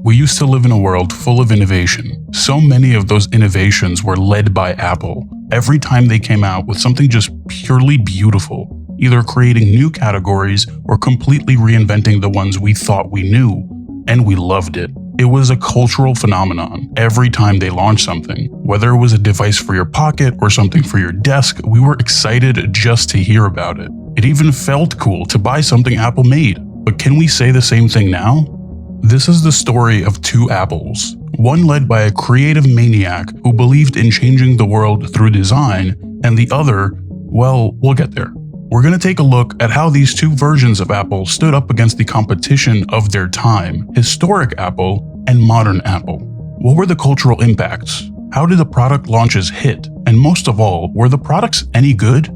We used to live in a world full of innovation. So many of those innovations were led by Apple. Every time they came out with something just purely beautiful, either creating new categories or completely reinventing the ones we thought we knew, and we loved it. It was a cultural phenomenon. Every time they launched something, whether it was a device for your pocket or something for your desk, we were excited just to hear about it. It even felt cool to buy something Apple made. But can we say the same thing now? This is the story of two Apples, one led by a creative maniac who believed in changing the world through design, and the other, well, we'll get there. We're going to take a look at how these two versions of Apple stood up against the competition of their time, historic Apple and modern Apple. What were the cultural impacts? How did the product launches hit? And most of all, were the products any good?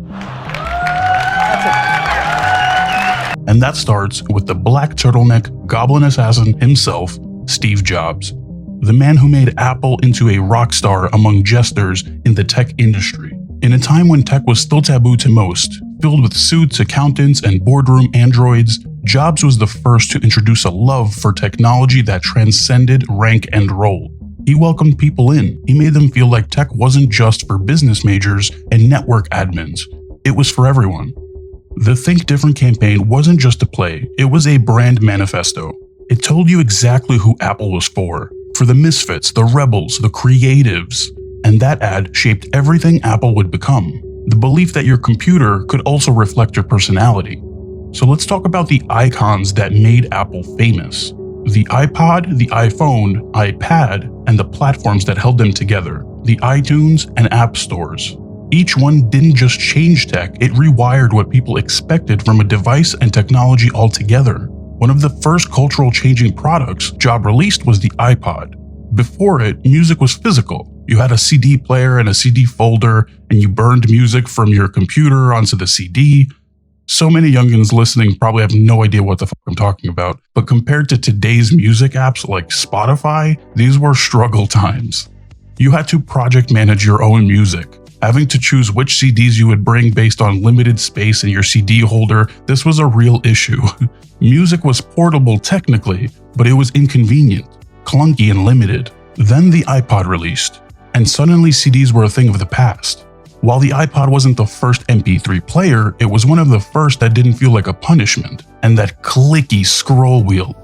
And that starts with the black turtleneck goblin assassin himself, Steve Jobs, the man who made Apple into a rock star among jesters in the tech industry. In a time when tech was still taboo to most, filled with suits, accountants, and boardroom androids, Jobs was the first to introduce a love for technology that transcended rank and role. He welcomed people in. He made them feel like tech wasn't just for business majors and network admins. It was for everyone. The Think Different campaign wasn't just a play, it was a brand manifesto. It told you exactly who Apple was for the misfits, the rebels, the creatives. And that ad shaped everything Apple would become. The belief that your computer could also reflect your personality. So let's talk about the icons that made Apple famous. The iPod, the iPhone, iPad, and the platforms that held them together, the iTunes and app stores. Each one didn't just change tech, it rewired what people expected from a device and technology altogether. One of the first cultural changing products Jobs released was the iPod. Before it, music was physical. You had a CD player and a CD folder, and you burned music from your computer onto the CD. So many youngins listening probably have no idea what the fuck I'm talking about, but compared to today's music apps like Spotify, these were struggle times. You had to project manage your own music. Having to choose which CDs you would bring based on limited space in your CD holder, this was a real issue. Music was portable technically, but it was inconvenient, clunky, and limited. Then the iPod released, and suddenly CDs were a thing of the past. While the iPod wasn't the first MP3 player, it was one of the first that didn't feel like a punishment, and that clicky scroll wheel.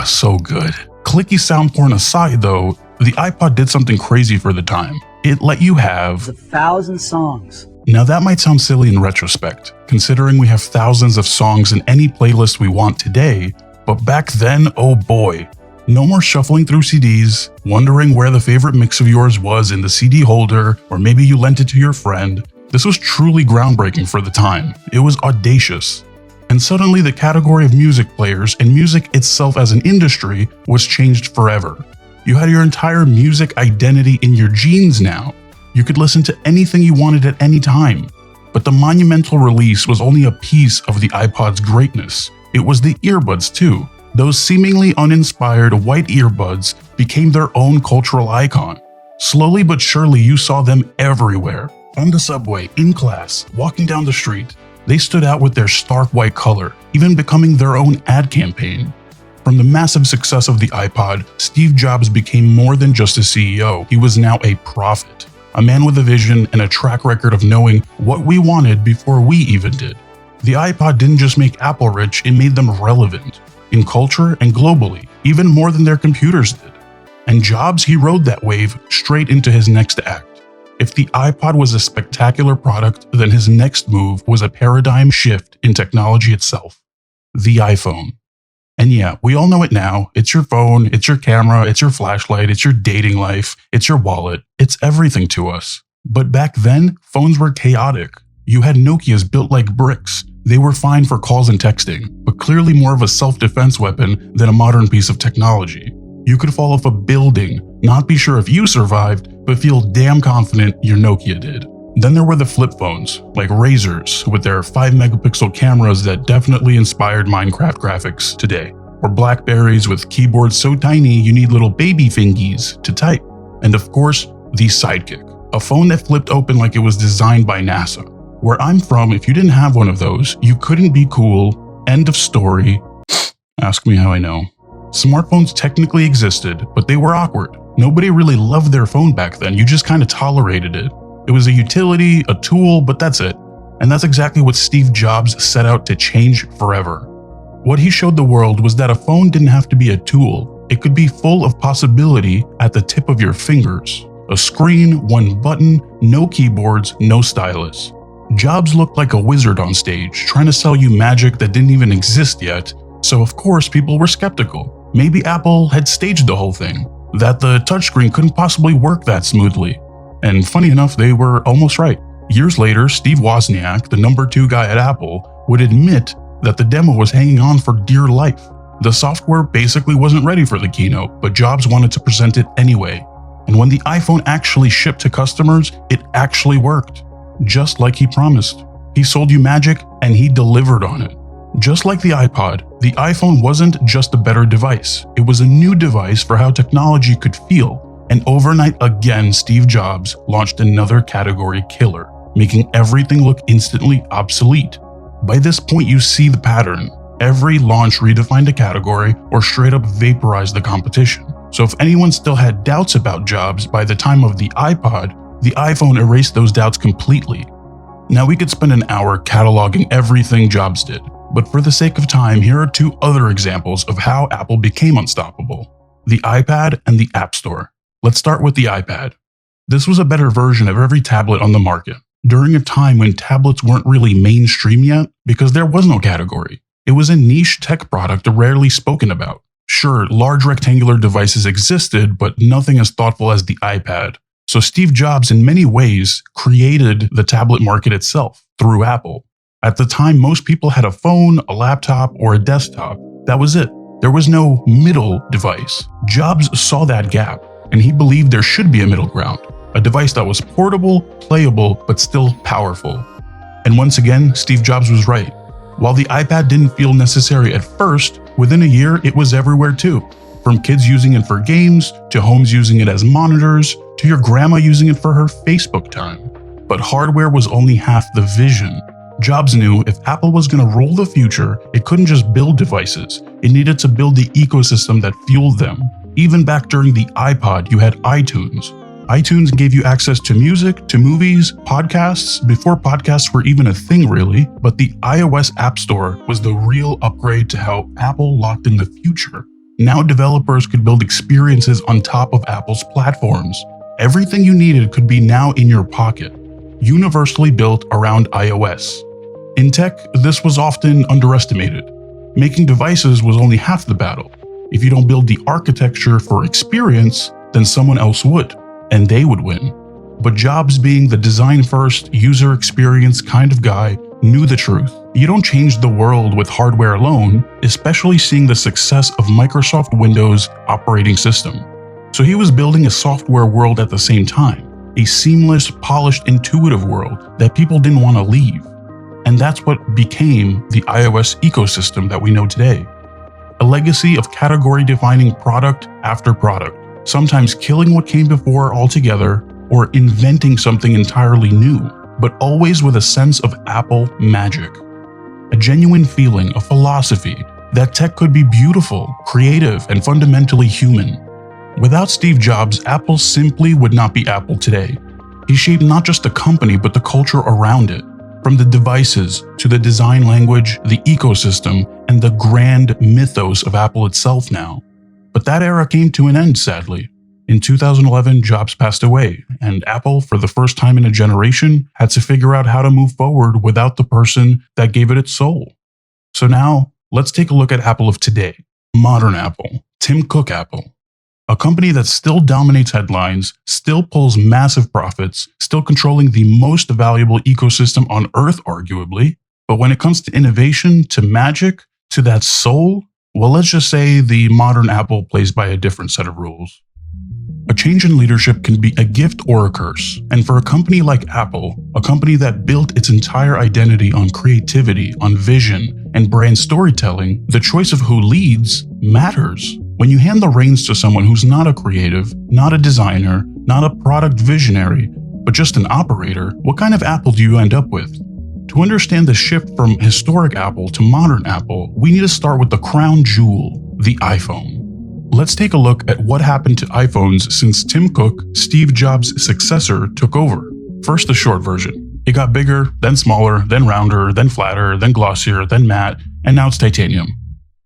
So good. Clicky sound porn aside though, the iPod did something crazy for the time. It let you have 1,000 songs. Now that might sound silly in retrospect, considering we have thousands of songs in any playlist we want today, but back then, oh boy. No more shuffling through CDs, wondering where the favorite mix of yours was in the CD holder, or maybe you lent it to your friend. This was truly groundbreaking for the time. It was audacious. And suddenly the category of music players and music itself as an industry was changed forever. You had your entire music identity in your genes now. You could listen to anything you wanted at any time. But the monumental release was only a piece of the iPod's greatness. It was the earbuds too. Those seemingly uninspired white earbuds became their own cultural icon. Slowly but surely you saw them everywhere. On the subway, in class, walking down the street. They stood out with their stark white color, even becoming their own ad campaign. From the massive success of the iPod, Steve Jobs became more than just a CEO. He was now a prophet, a man with a vision and a track record of knowing what we wanted before we even did. The iPod didn't just make Apple rich, it made them relevant. In culture and globally, even more than their computers did. And Jobs, he rode that wave straight into his next act. If the iPod was a spectacular product, then his next move was a paradigm shift in technology itself. The iPhone. And yeah, we all know it now. It's your phone, it's your camera, it's your flashlight, it's your dating life, it's your wallet. It's everything to us. But back then, phones were chaotic. You had Nokias built like bricks. They were fine for calls and texting, but clearly more of a self-defense weapon than a modern piece of technology. You could fall off a building, not be sure if you survived, but feel damn confident your Nokia did. Then there were the flip phones, like Razrs, with their 5-megapixel cameras that definitely inspired Minecraft graphics today. Or Blackberries with keyboards so tiny you need little baby fingies to type. And of course, the Sidekick, a phone that flipped open like it was designed by NASA. Where I'm from, if you didn't have one of those, you couldn't be cool. End of story. Ask me how I know. Smartphones technically existed, but they were awkward. Nobody really loved their phone back then, you just kind of tolerated it. It was a utility, a tool, but that's it. And that's exactly what Steve Jobs set out to change forever. What he showed the world was that a phone didn't have to be a tool. It could be full of possibility at the tip of your fingers. A screen, one button, no keyboards, no stylus. Jobs looked like a wizard on stage, trying to sell you magic that didn't even exist yet, so of course people were skeptical. Maybe Apple had staged the whole thing, that the touchscreen couldn't possibly work that smoothly. And funny enough, they were almost right. Years later, Steve Wozniak, the number 2 guy at Apple, would admit that the demo was hanging on for dear life. The software basically wasn't ready for the keynote, but Jobs wanted to present it anyway. And when the iPhone actually shipped to customers, it actually worked. Just like he promised. He sold you magic and he delivered on it. Just like the iPod, the iPhone wasn't just a better device. It was a new device for how technology could feel. And overnight again, Steve Jobs launched another category killer, making everything look instantly obsolete. By this point, you see the pattern. Every launch redefined a category or straight up vaporized the competition. So if anyone still had doubts about Jobs by the time of the iPod, the iPhone erased those doubts completely. Now we could spend an hour cataloging everything Jobs did, but for the sake of time, here are 2 other examples of how Apple became unstoppable: the iPad and the App Store. Let's start with the iPad. This was a better version of every tablet on the market, during a time when tablets weren't really mainstream yet because there was no category. It was a niche tech product rarely spoken about. Sure, large rectangular devices existed, but nothing as thoughtful as the iPad. So Steve Jobs, in many ways, created the tablet market itself through Apple. At the time, most people had a phone, a laptop, or a desktop. That was it. There was no middle device. Jobs saw that gap, and he believed there should be a middle ground, a device that was portable, playable, but still powerful. And once again, Steve Jobs was right. While the iPad didn't feel necessary at first, within a year it was everywhere too. From kids using it for games, to homes using it as monitors, to your grandma using it for her Facebook time. But hardware was only half the vision. Jobs knew if Apple was going to rule the future, it couldn't just build devices. It needed to build the ecosystem that fueled them. Even back during the iPod, you had iTunes. iTunes gave you access to music, to movies, podcasts, before podcasts were even a thing really, but the iOS App Store was the real upgrade to how Apple locked in the future. Now developers could build experiences on top of Apple's platforms. Everything you needed could be now in your pocket, universally built around iOS. In tech, this was often underestimated. Making devices was only half the battle. If you don't build the architecture for experience, then someone else would, and they would win. But Jobs, being the design-first, user experience kind of guy, knew the truth. You don't change the world with hardware alone, especially seeing the success of Microsoft Windows operating system. So he was building a software world at the same time, a seamless, polished, intuitive world that people didn't want to leave. And that's what became the iOS ecosystem that we know today. A legacy of category-defining product after product, sometimes killing what came before altogether or inventing something entirely new, but always with a sense of Apple magic. A genuine feeling, a philosophy that tech could be beautiful, creative, and fundamentally human. Without Steve Jobs, Apple simply would not be Apple today. He shaped not just the company, but the culture around it. From the devices, to the design language, the ecosystem, and the grand mythos of Apple itself now. But that era came to an end, sadly. In 2011, Jobs passed away, and Apple, for the first time in a generation, had to figure out how to move forward without the person that gave it its soul. So now, let's take a look at Apple of today. Modern Apple. Tim Cook Apple. A company that still dominates headlines, still pulls massive profits, still controlling the most valuable ecosystem on Earth, arguably. But when it comes to innovation, to magic, to that soul, well, let's just say the modern Apple plays by a different set of rules. A change in leadership can be a gift or a curse. And for a company like Apple, a company that built its entire identity on creativity, on vision, and brand storytelling, the choice of who leads matters. When you hand the reins to someone who's not a creative, not a designer, not a product visionary, but just an operator, what kind of Apple do you end up with? To understand the shift from historic Apple to modern Apple, we need to start with the crown jewel, the iPhone. Let's take a look at what happened to iPhones since Tim Cook, Steve Jobs' successor, took over. First, the short version. It got bigger, then smaller, then rounder, then flatter, then glossier, then matte, and now it's titanium.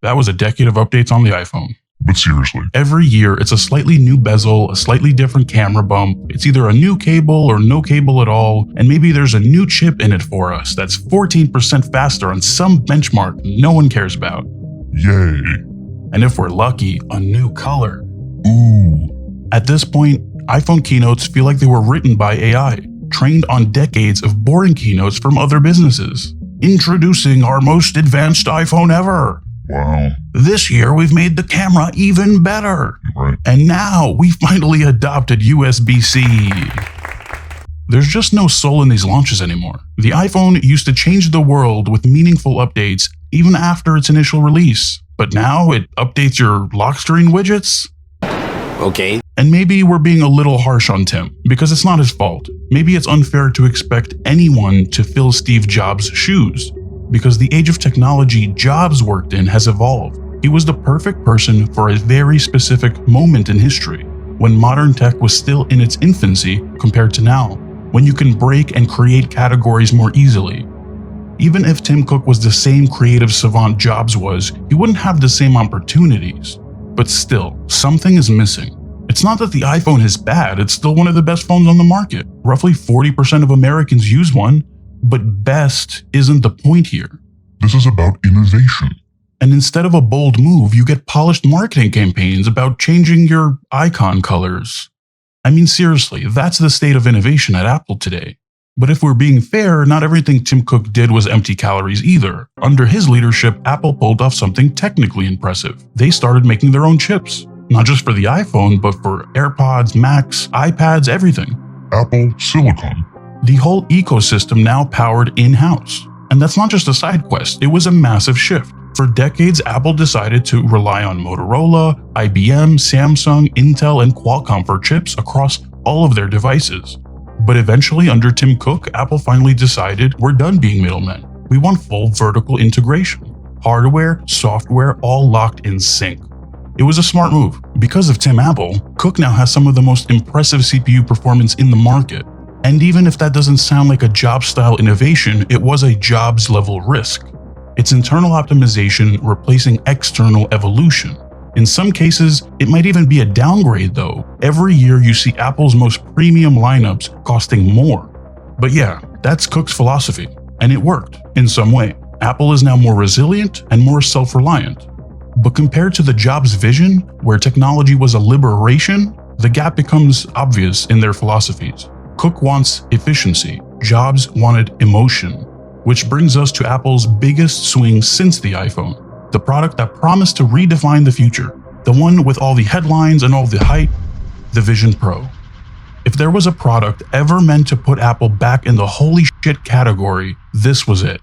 That was a decade of updates on the iPhone. But seriously, Every year, it's a slightly new bezel, a slightly different camera bump, it's either a new cable or no cable at all, and maybe there's a new chip in it for us that's 14% faster on some benchmark no one cares about. yay. And if we're lucky, a new color. Ooh. At this point, iPhone keynotes feel like they were written by AI, trained on decades of boring keynotes from other businesses. Introducing our most advanced iPhone ever. Wow. This year, we've made the camera even better. Right. And now we finally adopted USB-C. There's just no soul in these launches anymore. The iPhone used to change the world with meaningful updates even after its initial release. But now it updates your lock screen widgets? Okay. And maybe we're being a little harsh on Tim, because it's not his fault. Maybe it's unfair to expect anyone to fill Steve Jobs' shoes, because the age of technology Jobs worked in has evolved. He was the perfect person for a very specific moment in history, when modern tech was still in its infancy compared to now, when you can break and create categories more easily. Even if Tim Cook was the same creative savant Jobs was, he wouldn't have the same opportunities. But still, something is missing. It's not that the iPhone is bad, it's still one of the best phones on the market. Roughly 40% of Americans use one, but best isn't the point here. This is about innovation. And instead of a bold move, you get polished marketing campaigns about changing your icon colors. I mean, seriously, that's the state of innovation at Apple today. But if we're being fair, not everything Tim Cook did was empty calories either. Under his leadership, Apple pulled off something technically impressive. They started making their own chips. Not just for the iPhone, but for AirPods, Macs, iPads, everything. Apple Silicon. The whole ecosystem now powered in-house. And that's not just a side quest, it was a massive shift. For decades, Apple decided to rely on Motorola, IBM, Samsung, Intel, and Qualcomm for chips across all of their devices. But eventually, under Tim Cook, Apple finally decided we're done being middlemen. We want full vertical integration. Hardware, software, all locked in sync. It was a smart move. Because of Tim Apple, Cook now has some of the most impressive CPU performance in the market. And even if that doesn't sound like a Jobs-style innovation, it was a Jobs-level risk. It's internal optimization replacing external evolution. In some cases, it might even be a downgrade though. Every year you see Apple's most premium lineups costing more. But yeah, that's Cook's philosophy, and it worked in some way. Apple is now more resilient and more self-reliant. But compared to the Jobs vision, where technology was a liberation, the gap becomes obvious in their philosophies. Cook wants efficiency, Jobs wanted emotion, which brings us to Apple's biggest swing since the iPhone. The product that promised to redefine the future, the one with all the headlines and all the hype, the Vision Pro. If there was a product ever meant to put Apple back in the holy shit category, this was it.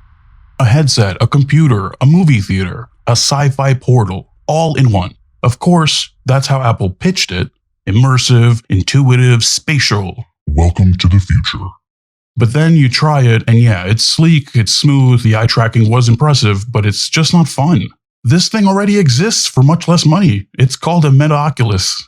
A headset, a computer, a movie theater, a sci-fi portal, all in one. Of course, that's how Apple pitched it. Immersive, intuitive, spatial. Welcome to the future. But then you try it, and yeah, it's sleek, it's smooth, the eye tracking was impressive, but it's just not fun. This thing already exists for much less money. It's called a Meta Oculus.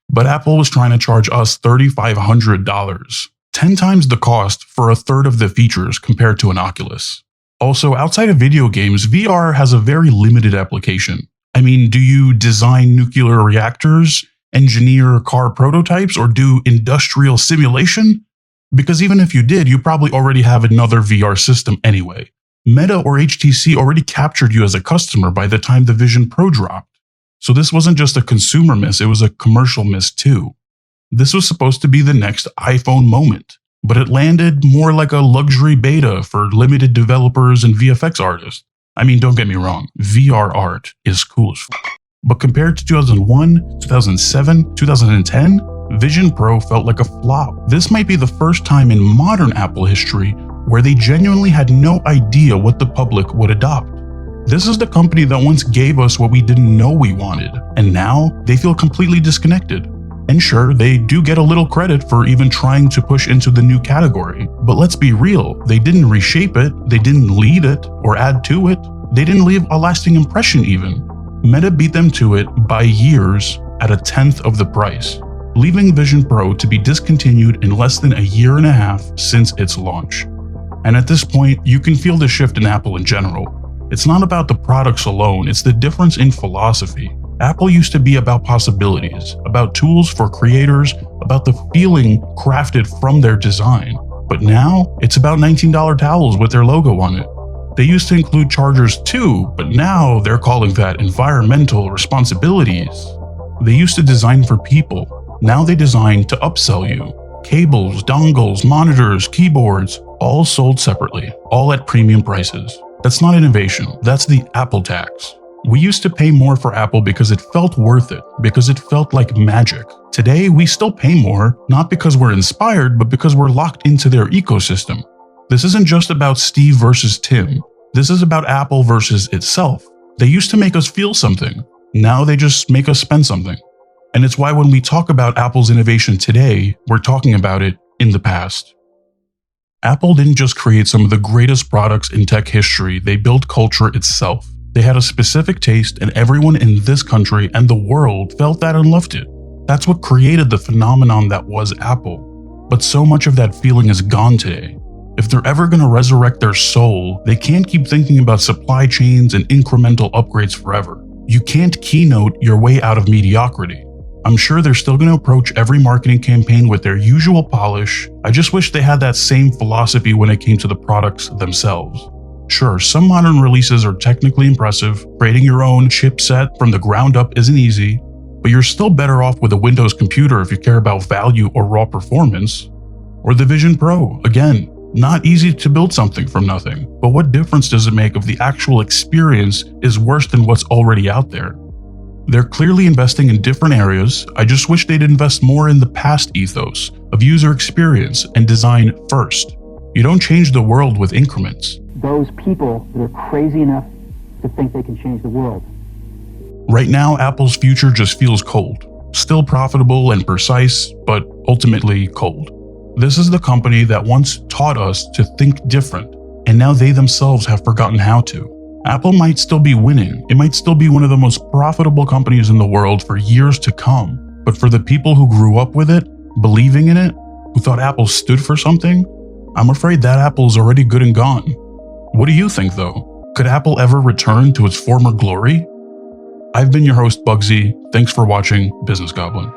But Apple was trying to charge us $3,500, 10 times the cost for a third of the features compared to an Oculus. Also, outside of video games, VR has a very limited application. I mean, do you design nuclear reactors, engineer car prototypes, or do industrial simulation? Because even if you did, you probably already have another VR system anyway. Meta or HTC already captured you as a customer by the time the Vision Pro dropped. So this wasn't just a consumer miss, it was a commercial miss too. This was supposed to be the next iPhone moment, but it landed more like a luxury beta for limited developers and VFX artists. I mean, don't get me wrong, VR art is cool as fuck. But compared to 2001, 2007, 2010, Vision Pro felt like a flop. This might be the first time in modern Apple history where they genuinely had no idea what the public would adopt. This is the company that once gave us what we didn't know we wanted, and now they feel completely disconnected. And sure, they do get a little credit for even trying to push into the new category. But let's be real, they didn't reshape it, they didn't lead it or add to it, they didn't leave a lasting impression even. Meta beat them to it by years at 1/10 of the price, leaving Vision Pro to be discontinued in less than a year and a half since its launch. And at this point, you can feel the shift in Apple in general. It's not about the products alone, it's the difference in philosophy. Apple used to be about possibilities, about tools for creators, about the feeling crafted from their design. But now, it's about $19 towels with their logo on it. They used to include chargers too, but now they're calling that environmental responsibilities. They used to design for people. Now they design to upsell you. Cables, dongles, monitors, keyboards, all sold separately, all at premium prices. That's not innovation, that's the Apple tax. We used to pay more for Apple because it felt worth it, because it felt like magic. Today, we still pay more, not because we're inspired, but because we're locked into their ecosystem. This isn't just about Steve versus Tim. This is about Apple versus itself. They used to make us feel something. Now they just make us spend something. And it's why when we talk about Apple's innovation today, we're talking about it in the past. Apple didn't just create some of the greatest products in tech history, they built culture itself. They had a specific taste, and everyone in this country and the world felt that and loved it. That's what created the phenomenon that was Apple. But so much of that feeling is gone today. If they're ever going to resurrect their soul, they can't keep thinking about supply chains and incremental upgrades forever. You can't keynote your way out of mediocrity. I'm sure they're still going to approach every marketing campaign with their usual polish. I just wish they had that same philosophy when it came to the products themselves. Sure, some modern releases are technically impressive. Creating your own chipset from the ground up isn't easy, but you're still better off with a Windows computer if you care about value or raw performance. Or the Vision Pro, again, not easy to build something from nothing, but what difference does it make if the actual experience is worse than what's already out there? They're clearly investing in different areas. I just wish they'd invest more in the past ethos of user experience and design first. You don't change the world with increments. Those people that are crazy enough to think they can change the world. Right now, Apple's future just feels cold. Still profitable and precise, but ultimately cold. This is the company that once taught us to think different, and now they themselves have forgotten how to. Apple might still be winning. It might still be one of the most profitable companies in the world for years to come. But for the people who grew up with it, believing in it, who thought Apple stood for something, I'm afraid that Apple is already good and gone. What do you think though? Could Apple ever return to its former glory? I've been your host, Bugsy. Thanks for watching Business Goblin.